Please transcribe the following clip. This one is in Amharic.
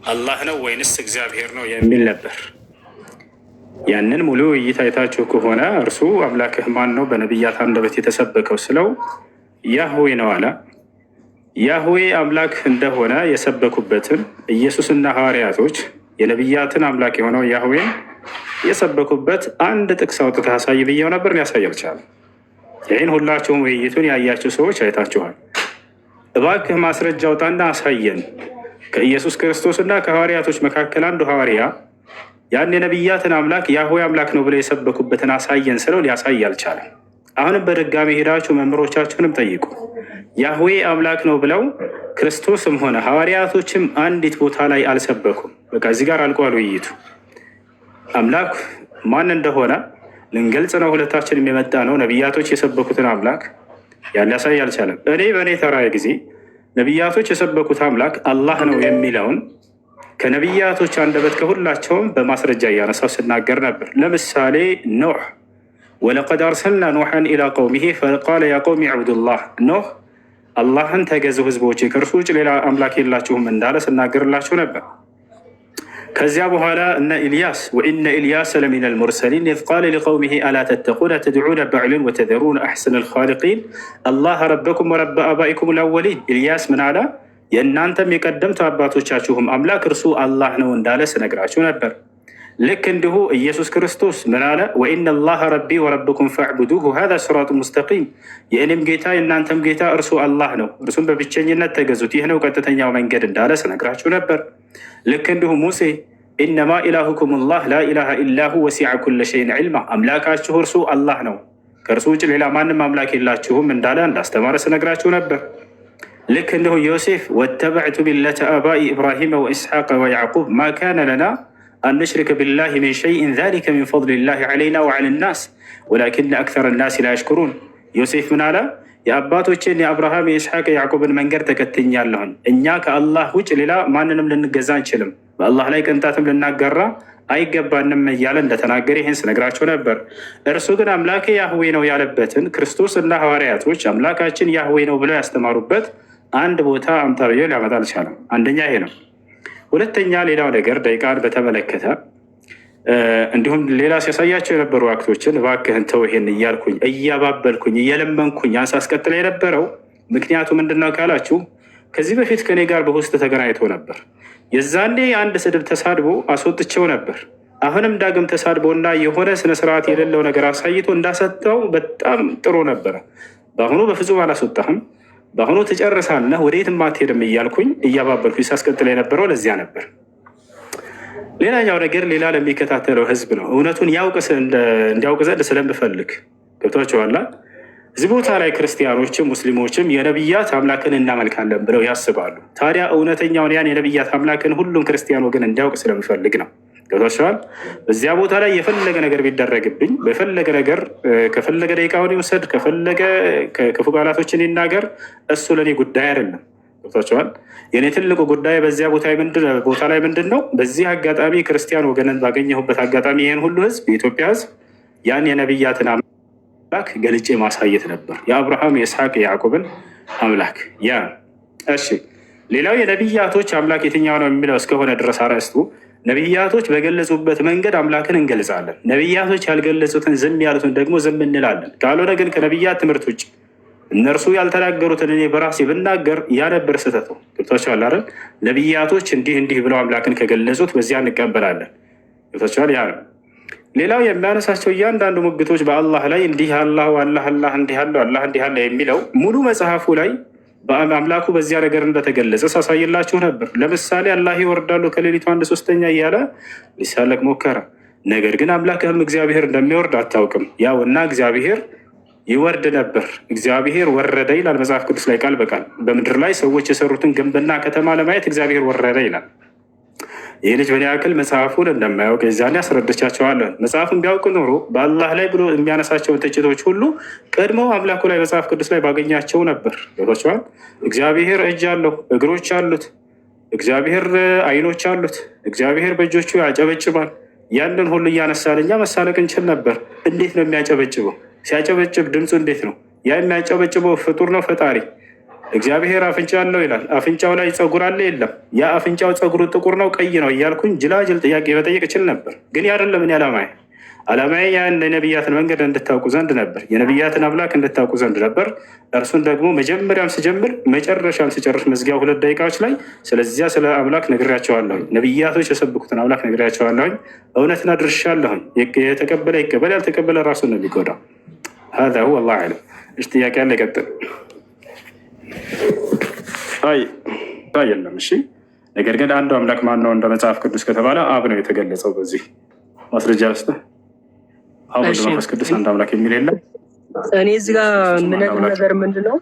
አላህ ነው ወይንስ እግዚአብሔር ነው የሚል ነበር። ያንን ሙሉ ውይይት አይታችሁ ከሆነ እርሱ አምላክህ ማን ነው በነቢያት አንደበት የተሰበከው ስለው ያህዌ ነው አለ። ያህዌ አምላክ እንደሆነ የሰበኩበትን ኢየሱስና ሐዋርያቶች የነቢያትን አምላክ የሆነው ያህዌን የሰበኩበት አንድ ጥቅስ አውጥተህ አሳይ ብዬው ነበር፣ ሊያሳይ አልቻለም። ይህን ሁላችሁም ውይይቱን ያያችሁ ሰዎች አይታችኋል። እባክህ ማስረጃ አውጣና አሳየን። ከኢየሱስ ክርስቶስና ከሐዋርያቶች መካከል አንዱ ሐዋርያ ያን የነቢያትን አምላክ ያህዌ አምላክ ነው ብለው የሰበኩበትን አሳየን ስለው ሊያሳይ አልቻለም። አሁንም በድጋሚ ሄዳችሁ መምህሮቻችሁንም ጠይቁ። ያህዌ አምላክ ነው ብለው ክርስቶስም ሆነ ሐዋርያቶችም አንዲት ቦታ ላይ አልሰበኩም። በቃ እዚህ ጋር አልቋል ውይይቱ። አምላክ ማን እንደሆነ ልንገልጽ ነው ሁለታችንም የመጣ ነው። ነቢያቶች የሰበኩትን አምላክ ያን ሊያሳይ አልቻለም። እኔ በእኔ ተራዬ ጊዜ ነቢያቶች የሰበኩት አምላክ አላህ ነው የሚለውን ከነቢያቶች አንደበት ከሁላቸውም በማስረጃ እያነሳው ስናገር ነበር። ለምሳሌ ኖህ ወለቀድ አርሰልና ኖሐን ኢላ ቀውሚሂ ፈቃለ ያ ቀውሚ ዕቡዱላህ፣ ኖህ አላህን ተገዙ ህዝቦች ከእርሱ ውጭ ሌላ አምላክ የላችሁም እንዳለ ስናገርላችሁ ነበር። ከዚያ በኋላ እነ ኢልያስ ወኢነ ኢልያስ ለሚነል ሙርሰሊን ኢዝ ቃለ ሊቀውሚሂ አላ ተተቁነ ተድዑነ በዕልን ወተዘሩነ አሕሰነል ኻሊቂን አላህ ረበኩም ወረበ አባኢኩም ልአወሊን። ኢልያስ ምን አለ? የእናንተም የቀደምት አባቶቻችሁም አምላክ እርሱ አላህ ነው እንዳለ ስነግራችሁ ነበር። ልክ እንዲሁ ኢየሱስ ክርስቶስ ምን አለ? ወኢነ ላህ ረቢ ወረብኩም ፈዕቡዱሁ ሃዛ ሲራጡ ሙስተቂም፣ የእኔም ጌታ የእናንተም ጌታ እርሱ አላህ ነው፣ እርሱም በብቸኝነት ተገዙት፣ ይህ ነው ቀጥተኛው መንገድ እንዳለ ስነግራችሁ ነበር። ልክ እንዲሁ ሙሴ ኢነማ ኢላሁኩም ላህ ላኢላሃ ኢላሁ ወሲዐ ኩለ ሸይን ዒልማ፣ አምላካችሁ እርሱ አላህ ነው፣ ከእርሱ ውጭ ሌላ ማንም አምላክ የላችሁም እንዳለ እንዳስተማረ ስነግራችሁ ነበር። ልክ እንዲሁ ዮሴፍ ወተበዕቱ ሚለተ አባኢ ኢብራሂመ ወኢስሐቀ ወያዕቁብ ማ ካነ ለና አን ኑሽሪከ ቢላሂ ሚን ሸይኢን ዛሊከ ሚን ፈድሊላሂ ዐለይና ወዐለ ናስ ወላኪነ አክሰረ ናሲ ላ የሽኩሩን። ዮሴፍ ምን አለ? የአባቶችን የአብርሃም የኢስሐቅ የያዕቁብን መንገድ ተከትኛለሁን፣ እኛ ከአላህ ውጭ ሌላ ማንንም ልንገዛ አንችልም፣ በአላህ ላይ ቅንጣትም ልናጋራ አይገባንም እያለ እንደተናገረ ይህን ስነግራቸው ነበር። እርሱ ግን አምላኬ ያህዌ ነው ያለበትን ክርስቶስ እና ሐዋርያቶች አምላካችን ያህዌ ነው ብለው ያስተማሩበት አንድ ቦታ አምጣ ብዬ ሊያመጣ አልቻለም። አንደኛ ይሄ ነው። ሁለተኛ ሌላው ነገር ደቂቃን በተመለከተ እንዲሁም ሌላ ሲያሳያቸው የነበሩ አክቶችን እባክህን ተው ይሄን እያልኩኝ እያባበልኩኝ እየለመንኩኝ አንሳስቀጥለ የነበረው ምክንያቱ ምንድነው ካላችሁ ከዚህ በፊት ከኔ ጋር በውስጥ ተገናኝቶ ነበር። የዛኔ አንድ ስድብ ተሳድቦ አስወጥቸው ነበር። አሁንም ዳግም ተሳድቦና የሆነ ስነስርዓት የሌለው ነገር አሳይቶ እንዳሰጠው በጣም ጥሩ ነበረ። በአሁኑ በፍጹም አላስወጣህም፣ በአሁኑ ትጨርሳለህ፣ ወደየትም አትሄድም እያልኩኝ እያባበልኩኝ ሳስቀጥል የነበረው ለዚያ ነበር። ሌላኛው ነገር ሌላ ለሚከታተለው ህዝብ ነው፣ እውነቱን እንዲያውቅ ዘንድ ስለምፈልግ ገብቷቸዋላ። እዚህ ቦታ ላይ ክርስቲያኖችም ሙስሊሞችም የነቢያት አምላክን እናመልካለን ብለው ያስባሉ። ታዲያ እውነተኛውን ያን የነቢያት አምላክን ሁሉም ክርስቲያን ወገን እንዲያውቅ ስለምፈልግ ነው። ገብቷቸዋል። በዚያ ቦታ ላይ የፈለገ ነገር ቢደረግብኝ በፈለገ ነገር ከፈለገ ደቂቃውን ይውሰድ ከፈለገ ክፉ ቃላቶችን ይናገር፣ እሱ ለእኔ ጉዳይ አይደለም። ገብቷቸዋል። የእኔ ትልቁ ጉዳይ በዚያ ቦታ ላይ ምንድን ነው? በዚህ አጋጣሚ ክርስቲያን ወገንን ባገኘሁበት አጋጣሚ ይህን ሁሉ ህዝብ የኢትዮጵያ ህዝብ ያን የነቢያትን አምላክ ገልጬ ማሳየት ነበር። የአብርሃም የኢስሐቅ የያዕቆብን አምላክ ያ። እሺ ሌላው የነቢያቶች አምላክ የትኛው ነው የሚለው እስከሆነ ድረስ አርዕስቱ ነቢያቶች በገለጹበት መንገድ አምላክን እንገልጻለን። ነቢያቶች ያልገለጹትን ዝም ያሉትን ደግሞ ዝም እንላለን። ካልሆነ ግን ከነቢያት ትምህርት ውጭ እነርሱ ያልተናገሩትን እኔ በራሴ ብናገር ያነበር ስህተቱ። ገብቷቸዋል አይደል? ነቢያቶች እንዲህ ብለው አምላክን ከገለጹት በዚያ እንቀበላለን። ገብቷቸዋል። ያ ነው። ሌላው የሚያነሳቸው እያንዳንዱ ሙግቶች በአላህ ላይ እንዲህ አላሁ አላህ እንዲህ አለው አላህ እንዲህ አለ የሚለው ሙሉ መጽሐፉ ላይ አምላኩ በዚያ ነገር እንደተገለጸ ሳሳይላችሁ ነበር። ለምሳሌ አላህ ይወርዳሉ ከሌሊቱ 1/3 እያለ ሊሳለቅ ሞከረ። ነገር ግን አምላክህም እግዚአብሔር እንደሚወርድ አታውቅም። ያው እና እግዚአብሔር ይወርድ ነበር፣ እግዚአብሔር ወረደ ይላል መጽሐፍ ቅዱስ ላይ ቃል በቃል። በምድር ላይ ሰዎች የሰሩትን ግንብና ከተማ ለማየት እግዚአብሔር ወረደ ይላል። ይህ ልጅ በኔ ያክል መጽሐፉን እንደማያውቅ የዛኔ አስረድቻቸዋለን። መጽሐፉን ቢያውቅ ኖሮ በአላህ ላይ ብሎ የሚያነሳቸውን ትችቶች ሁሉ ቀድመው አምላኩ ላይ መጽሐፍ ቅዱስ ላይ ባገኛቸው ነበር። ገብቷቸዋል። እግዚአብሔር እጅ አለው፣ እግሮች አሉት፣ እግዚአብሔር አይኖች አሉት፣ እግዚአብሔር በእጆቹ ያጨበጭባል። ያንን ሁሉ እያነሳን እኛ መሳለቅ እንችል ነበር። እንዴት ነው የሚያጨበጭበው? ሲያጨበጭብ ድምፁ እንዴት ነው? ያ የሚያጨበጭበው ፍጡር ነው ፈጣሪ? እግዚአብሔር አፍንጫ አለው ይላል። አፍንጫው ላይ ፀጉር አለ የለም? ያ አፍንጫው ፀጉሩ ጥቁር ነው ቀይ ነው እያልኩኝ ጅላጅል ጥያቄ መጠየቅ እችል ነበር። ግን ያደለም እኔ ዓላማዬ ያን የነቢያትን መንገድ እንድታውቁ ዘንድ ነበር። የነቢያትን አምላክ እንድታውቁ ዘንድ ነበር። እርሱን ደግሞ መጀመሪያም ስጀምር መጨረሻም ስጨርስ መዝጊያው 2 ደቂቃዎች ላይ ስለዚያ ስለ አምላክ ነግሬያቸዋለሁኝ። ነቢያቶች የሰብኩትን አምላክ ነግሬያቸዋለሁኝ። እውነትን አድርሻለሁኝ። የተቀበለ ይቀበል፣ ያልተቀበለ ራሱን ነው የሚጎዳው። ሀዛ ሁወ አላሁ አዕለም። እሺ ጥያቄ ያለ ይቀጥል። የለም። እሺ ነገር ግን አንዱ አምላክ ማን ነው እንደ መጽሐፍ ቅዱስ ከተባለ አብ ነው የተገለጸው። በዚህ ማስረጃ ልስጥህ። አብ ወልድ መንፈስ ቅዱስ አንድ አምላክ የሚል የለም። እኔ እዚህ ጋር ምን ነገር ምንድን ነው